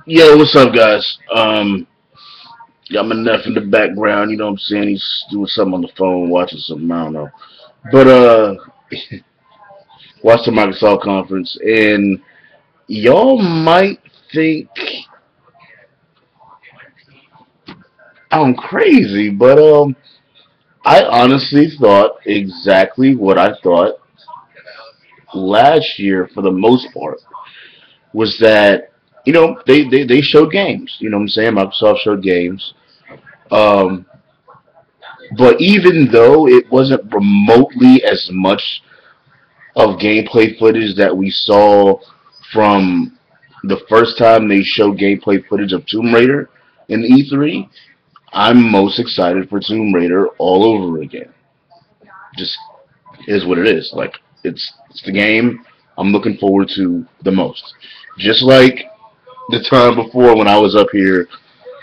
Yo, what's up, guys? Got my nephew in the background. You know what I'm saying? He's doing something on the phone, watching something. I don't know. But watched the Microsoft conference, and y'all might think I'm crazy, but I honestly thought exactly what I thought last year for the most part was that they showed games. You know what I'm saying? Microsoft showed games. Um, but even though it wasn't remotely as much of gameplay footage that we saw from the first time they showed gameplay footage of Tomb Raider in E3, I'm most excited for Tomb Raider all over again. Just is what it is. Like it's the game I'm looking forward to the most. Just like the time before when I was up here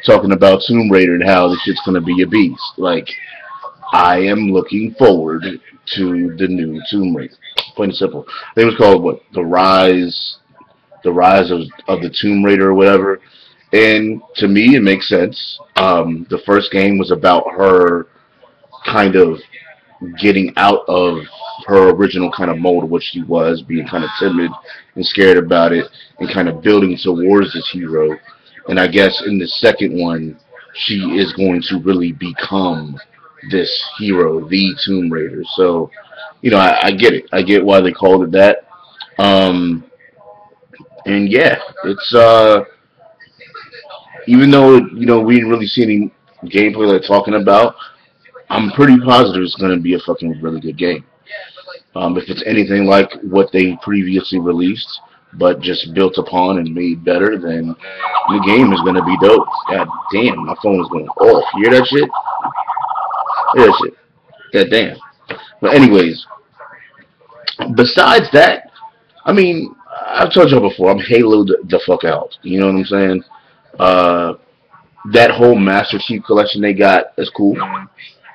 talking about Tomb Raider and how the shit's gonna be a beast. Like I am looking forward to the new Tomb Raider. Plain and simple. I think it was called what? The rise of the Tomb Raider or whatever. And to me, it makes sense. The first game was about her kind of getting out of her original kind of mold of what she was, being kind of timid and scared about it, and kind of building towards this hero. And I guess in the second one, she is going to really become this hero, the Tomb Raider. So, I get it. I get why they called it that. Um, and yeah, it's even though we didn't really see any gameplay like talking about, I'm pretty positive it's going to be a fucking really good game. If it's anything like what they previously released, but just built upon and made better, then the game is going to be dope. God damn, my phone is going off. You hear that shit? Hear that shit? God damn. But anyways, besides that, I mean, I've told y'all before, I'm Halo the fuck out. You know what I'm saying? Uh, that whole Master Chief collection they got is cool.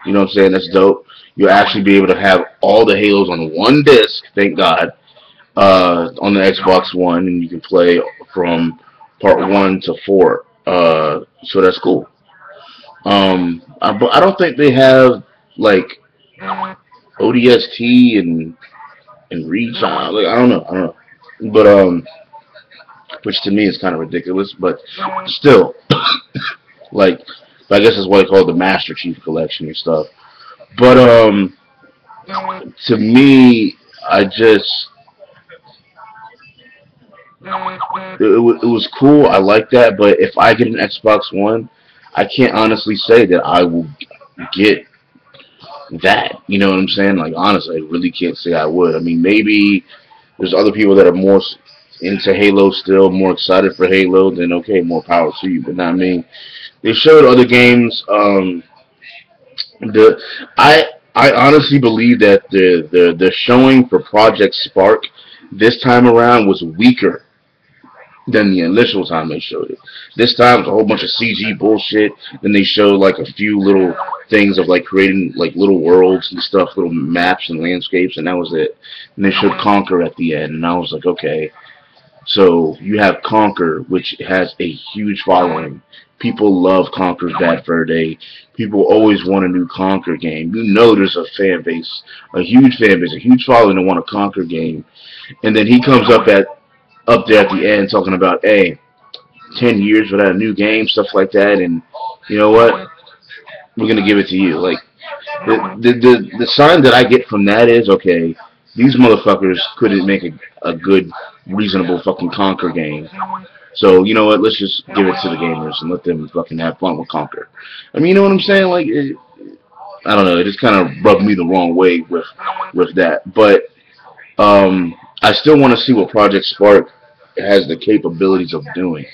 You know what I'm saying? That's dope. You'll actually be able to have all the Halos on one disc, thank God, on the Xbox One, and you can play from part one to four. So that's cool. But I don't think they have like ODST and reach. Like I don't know. But which to me is kind of ridiculous. But still, like I guess that's why they call it the Master Chief Collection and stuff. But to me, I just it was cool. I like that. But if I get an Xbox One, I can't honestly say that I will get that. You know what I'm saying? Like honestly, I really can't say I would. I mean, maybe there's other people that are more into Halo still, more excited for Halo. Then okay, more power to you. But not me. They showed other games. The I I honestly believe that the showing for Project Spark this time around was weaker than the initial time they showed it. This time it was a whole bunch of CG bullshit. Then they showed like a few little things of like creating like little worlds and stuff, little maps and landscapes, and that was it. And they showed Conquer at the end, and I was like, okay, so you have Conquer, which has a huge following. People love Conquer's Bad Fur Day. People always want a new Conquer game. You know there's a fan base, a huge following to want a Conquer game. And then he comes up there at the end talking about, hey, 10 years without a new game, stuff like that, and you know what? We're gonna give it to you. Like the sign that I get from that is okay. These motherfuckers couldn't make a good, reasonable fucking Conquer game. So you know what? Let's just give it to the gamers and let them fucking have fun with Conquer. I mean, you know what I'm saying? Like, I don't know. It just kind of rubbed me the wrong way with that. But I still want to see what Project Spark has the capabilities of doing.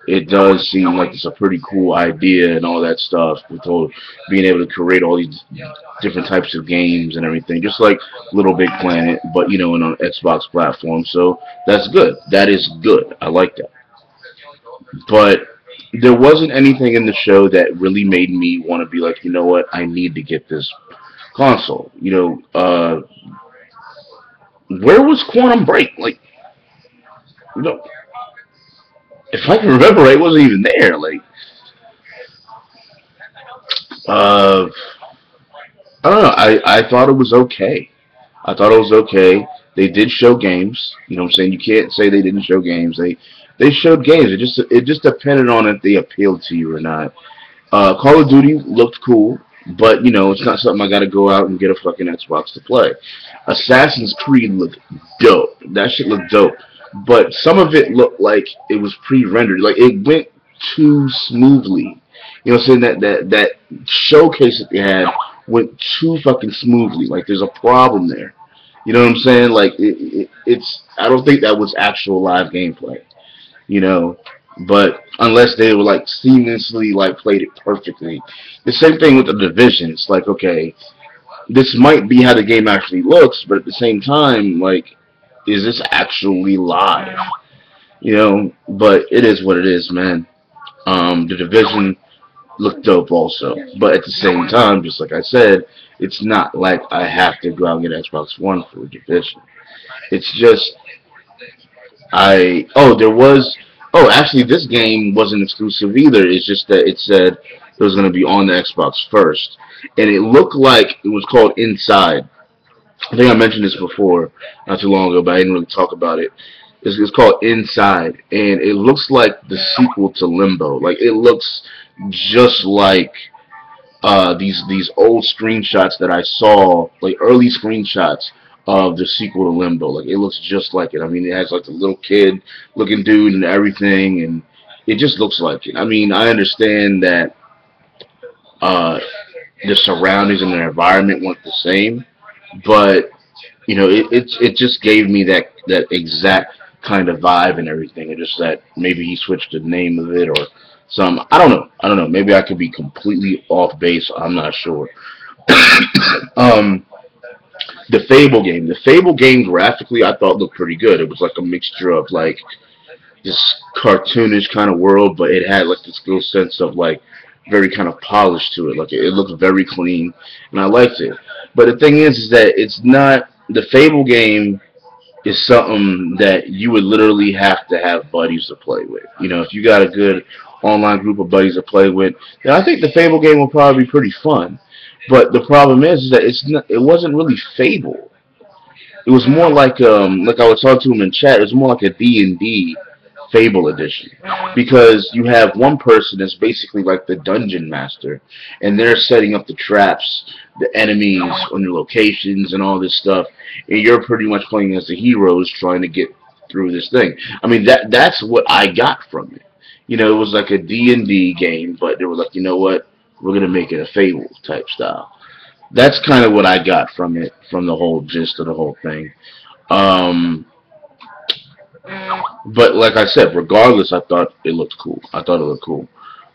It does seem like it's a pretty cool idea and all that stuff with all being able to create all these different types of games and everything, just like Little Big Planet, but in an Xbox platform. So that's good. That is good. I like that. But there wasn't anything in the show that really made me want to be like, you know what, I need to get this console. Where was Quantum Break? Like, You know, if I can remember right, it wasn't even there. Like, uh, I don't know. I thought it was okay. I thought it was okay. They did show games. You know what I'm saying? You can't say they didn't show games. They showed games. It just depended on if they appealed to you or not. Call of Duty looked cool, but it's not something I got to go out and get a fucking Xbox to play. Assassin's Creed looked dope. That shit looked dope, but some of it looked like it was pre-rendered. Like it went too smoothly. You know what I'm saying? That showcase that they had went too fucking smoothly. Like there's a problem there. You know what I'm saying? Like it's. I don't think that was actual live gameplay. You know, but unless they were like seamlessly like played it perfectly. The same thing with the division. It's like, okay, this might be how the game actually looks, but at the same time, like, is this actually live? But it is what it is, man. The division looked dope also, but at the same time, just like I said, it's not like I have to go out and get Xbox One for the division. It's just there was actually this game wasn't exclusive either. It's just that it said it was going to be on the Xbox first, and it looked like it was called Inside. I think I mentioned this before not too long ago, but I didn't really talk about it. It's called Inside, and it looks like the sequel to Limbo. Like it looks just like these old screenshots that I saw, like early screenshots of the sequel to Limbo. Like it looks just like it. I mean, it has like the little kid looking dude and everything, and it just looks like it. I mean, I understand that uh, the surroundings and the environment weren't the same, but it just gave me that exact kind of vibe and everything. It just that maybe he switched the name of it or some. I don't know. I don't know. Maybe I could be completely off base. I'm not sure. um, the Fable game. The Fable game graphically, I thought looked pretty good. It was like a mixture of like this cartoonish kind of world, but it had like this little sense of like very kind of polished to it. Like it looked very clean, and I liked it. But the thing is that it's not the Fable game is something that you would literally have to have buddies to play with. If you got a good online group of buddies to play with, then I think the Fable game will probably be pretty fun. But the problem is that it wasn't really Fable. It was more like I was talking to him in chat. It was more like a D&D Fable edition because you have one person that's basically like the dungeon master, and they're setting up the traps, the enemies on your locations, and all this stuff, and you're pretty much playing as the heroes trying to get through this thing. I mean that's what I got from it. It was like a D&D game, but they were like, you know what, we're gonna make it a Fable type style. That's kind of what I got from it, from the whole gist of the whole thing. Um, but like I said, regardless, I thought it looked cool. I thought it looked cool.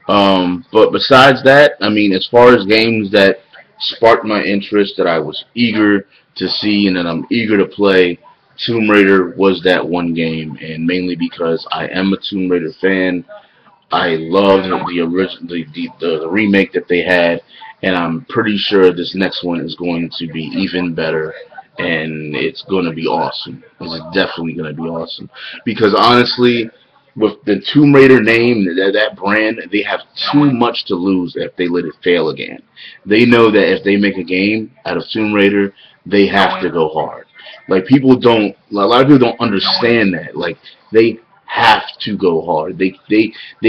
But besides that, I mean, as far as games that sparked my interest, that I was eager to see and that I'm eager to play, Tomb Raider was that one game, and mainly because I am a Tomb Raider fan. I loved the original, the remake that they had, and I'm pretty sure this next one is going to be even better, and it's going to be awesome. It's definitely going to be awesome because honestly, with the Tomb Raider name, that brand, they have too much to lose if they let it fail again. They know that if they make a game out of Tomb Raider, they have to go hard. Like people don't, a lot of people don't understand that. Like they have to go hard. They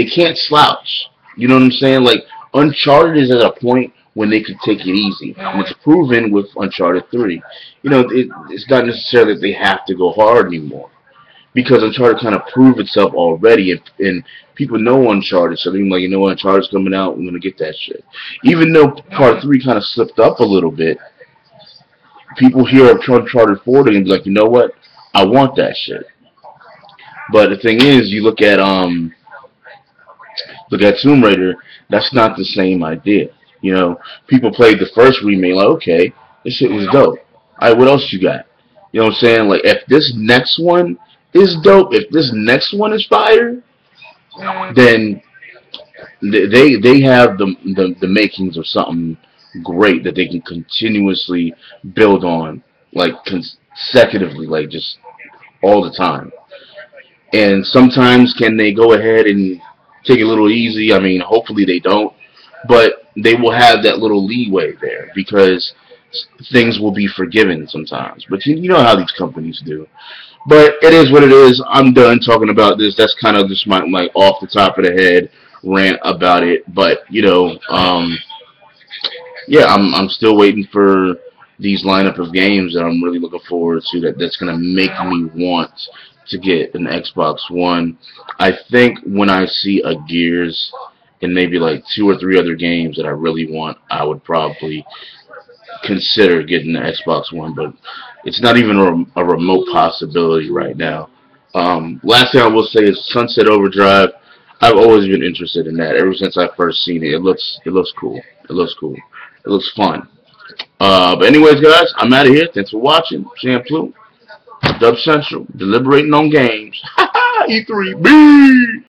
can't slouch. You know what I'm saying? Like Uncharted is at a point when they could take it easy, and it's proven with Uncharted 3. It's not necessarily that they have to go hard anymore because Uncharted kind of proved itself already, and people know Uncharted, so they're like, you know what, Uncharted's coming out, I'm gonna get that shit. Even though Part 3 kind of slipped up a little bit, people hear of Uncharted 4 and be like, you know what, I want that shit. But the thing is, you look at Tomb Raider, that's not the same idea. People played the first remake, like, okay, this shit was dope. Alright, what else you got? You know what I'm saying? Like, if this next one is dope, if this next one is fire, then they have the makings of something great that they can continuously build on, like consecutively, like just all the time. And sometimes can they go ahead and take it a little easy? I mean, hopefully they don't, but they will have that little leeway there because things will be forgiven sometimes. But you know how these companies do. But it is what it is. I'm done talking about this. That's kind of just my like off the top of the head rant about it. But yeah, I'm still waiting for these lineup of games that I'm really looking forward to. That's gonna make me want to get an Xbox One. I think when I see a Gears and maybe like two or three other games that I really want, I would probably consider getting the Xbox One, but it's not even a remote possibility right now. Last thing I will say is Sunset Overdrive. I've always been interested in that ever since I first seen it. It looks cool. It looks cool. It looks fun. But anyways, guys, I'm out of here. Thanks for watching. Sam Plu, Dub Central, deliberating on games. E3, B.